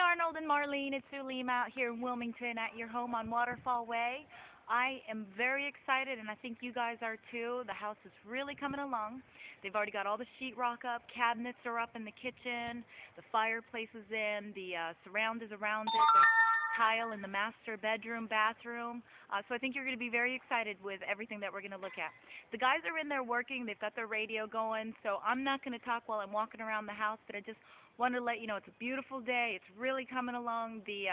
Arnold and Marlene, it's Sulima out here in Wilmington at your home on Waterfall Way. I am very excited, and I think you guys are too. The house is really coming along. They've already got all the sheetrock up, cabinets are up in the kitchen, the fireplace is in, the surround is around it, there's tile in the master bedroom, bathroom. So I think you're going to be very excited with everything that we're going to look at. The guys are in there working, they've got their radio going, so I'm not going to talk while I'm walking around the house, but I just wanted to let you know it's a beautiful day. It's really coming along. The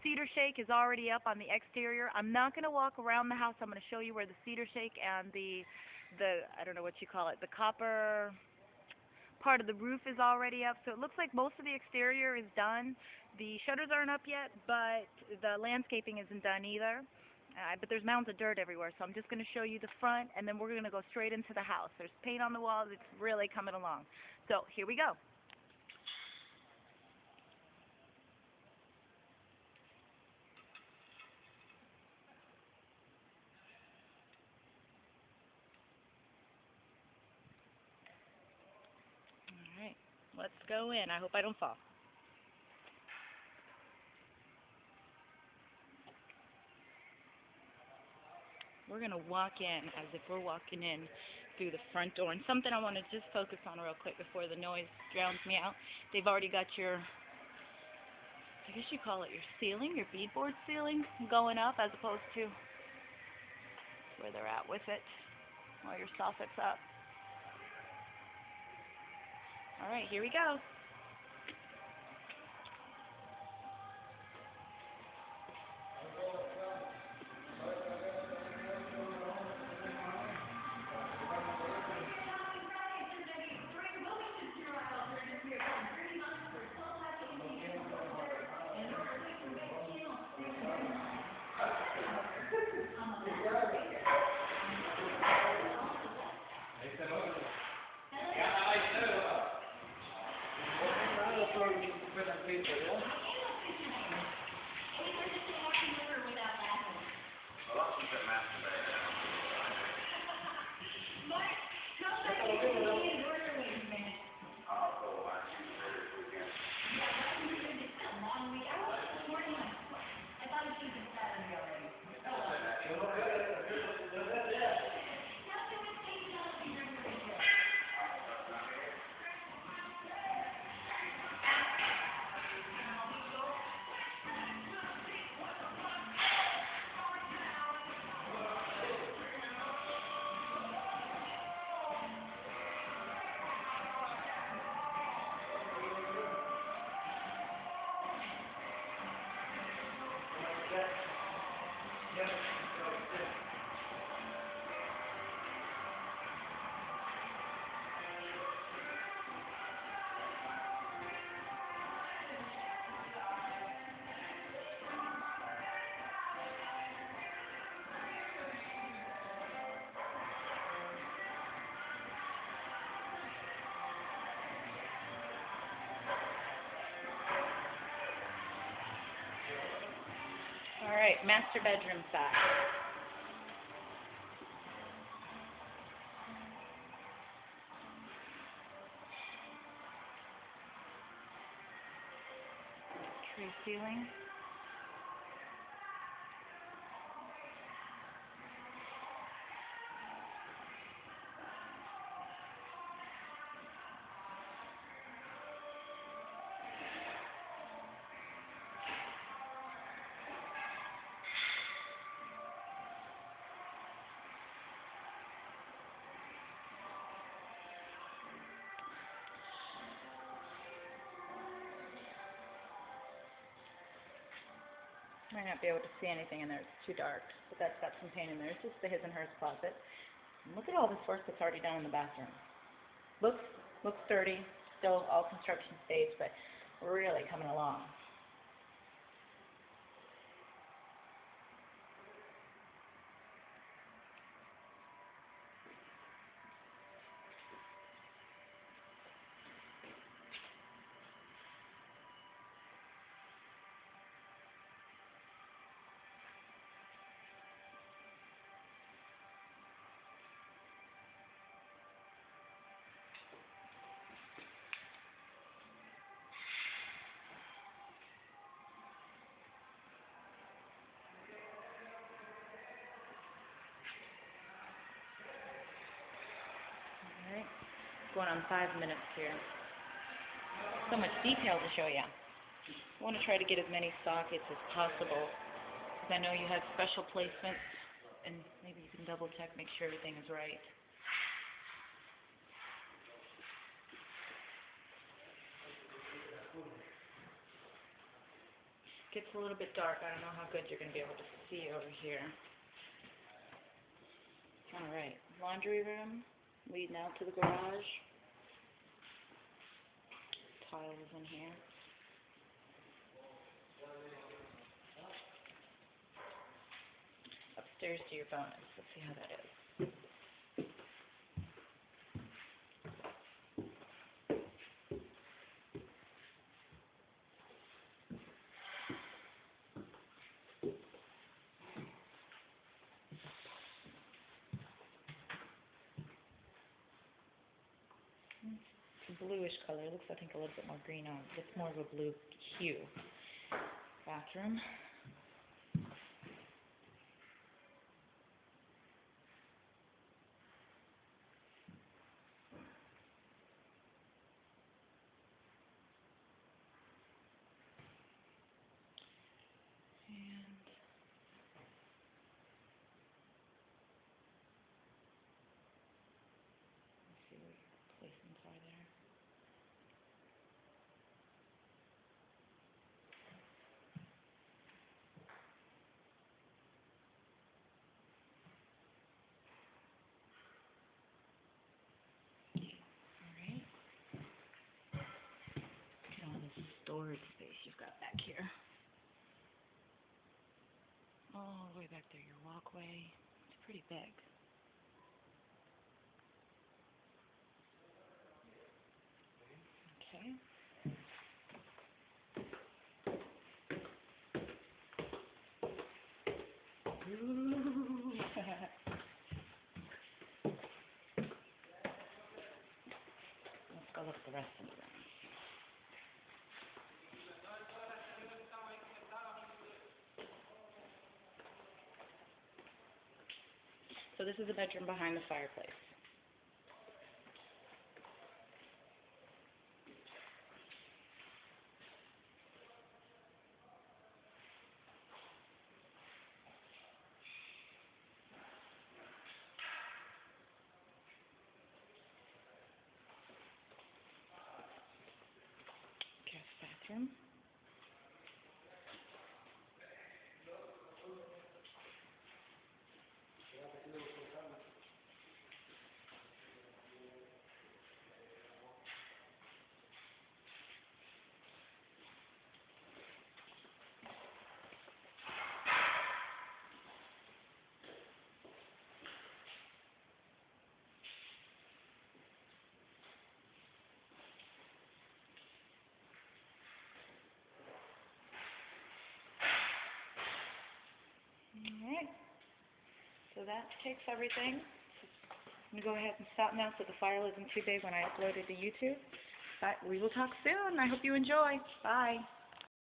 cedar shake is already up on the exterior. I'm not going to walk around the house. I'm going to show you where the cedar shake and the I don't know what you call it, the copper part of the roof is already up. So it looks like most of the exterior is done. The shutters aren't up yet, but the landscaping isn't done either. But there's mounds of dirt everywhere, so I'm just going to show you the front, and then we're going to go straight into the house. There's paint on the walls. It's really coming along. So here we go. All right, let's go in. I hope I don't fall. We're going to walk in as if we're walking in through the front door. And something I want to just focus on real quick before the noise drowns me out. They've already got your, I guess you call it your ceiling, your beadboard ceiling going up as opposed to where they're at with it while your soffit's up. All right, here we go. All right, master bedroom side. Tray ceiling. Might not be able to see anything in there, it's too dark, but that's got some paint in there. It's just the his and hers closet. And look at all this work that's already done in the bathroom. Looks sturdy, still all construction stage, but really coming along. going on 5 minutes here. So much detail to show you. I want to try to get as many sockets as possible, because I know you have special placements, and maybe you can double check, make sure everything is right. Gets a little bit dark. I don't know how good you're going to be able to see over here. All right, laundry room leading out to the garage. Tiles in here. Upstairs to your bonus. Let's see how that is. It's a bluish color. It looks, I think, a little bit more green on it. It's more of a blue hue. Bathroom. And let's see what your placements are there. Alright. Look at all this storage space you've got back here. All the way back there, your walkway. It's pretty big. Okay. Ooh. Let's go look at the rest of the room. So this is the bedroom behind the fireplace. Guest bathroom. Alright. So that takes everything. I'm going to go ahead and stop now so the file isn't too big when I upload it to YouTube. But we will talk soon. I hope you enjoy. Bye.